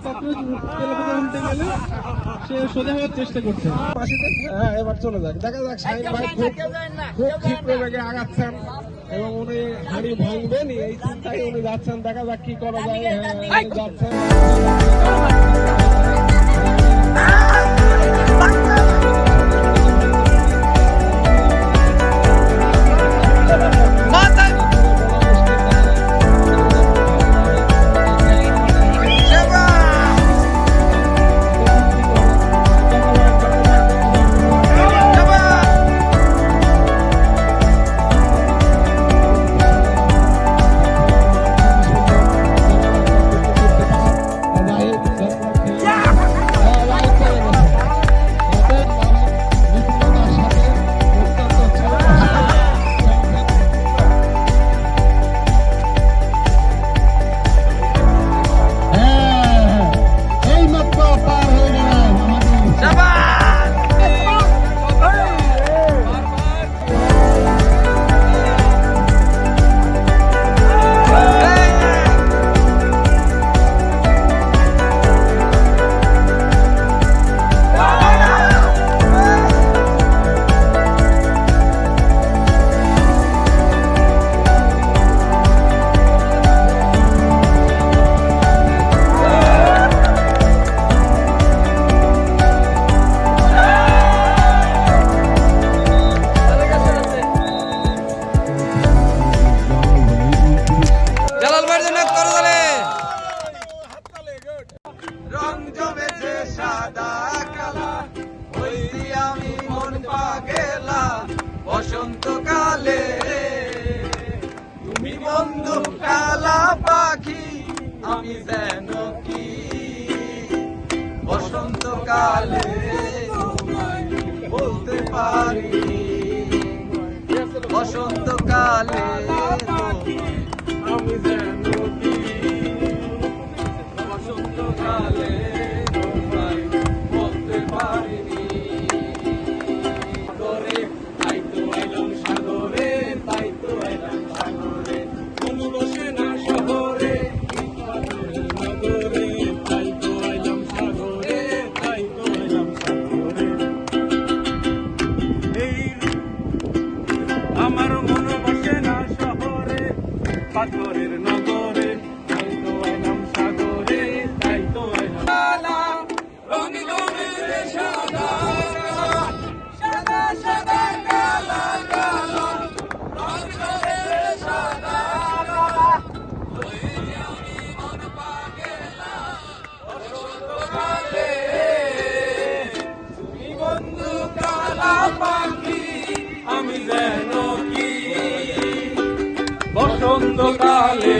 উল্টে গেলে সে সোজা হওয়ার চেষ্টা করছে। হ্যাঁ, এবার চলে যাক, দেখা যাক। শাহিন ভাই খুব ক্ষিপ্র বেগে আগাচ্ছেন এবং উনি হাড়ি ভাঙবেন এই চিন্তায় উনি যাচ্ছেন। দেখা যাক কি করা যায়। যাচ্ছেন রং জমেছে সাদা কালা, হইছি আমি মন পাগেলা বসন্তকালে। তুমি বন্ধু কালা পাখি, আমি যেন কি বসন্তকালে বলতে পারি। বসন্তকালে আমি যেন কি বসন্তকালে তোমায় বলতে পারিনি। সাগরে তাই তো এলাম, সাগরে তাই তো এলাম, সাগরে কোন বসে না শহরে নগরে। তাই তো এলাম সাগরে, তাই তো এলাম সাগরে। এই আমার মন বসে না শহরে, পাথরের নগরে। তাই তো এলাম সাগরে, তাই তো এলাম রং জমেছে সাদা সাদা সাদা কালা কালা, রং জমেছে সাদা কালা, হইছি আমি মন পাগেলা বসন্তকালে। তুমি বন্ধু কালা পাখি, আমি যেন কি বসন্তকালে।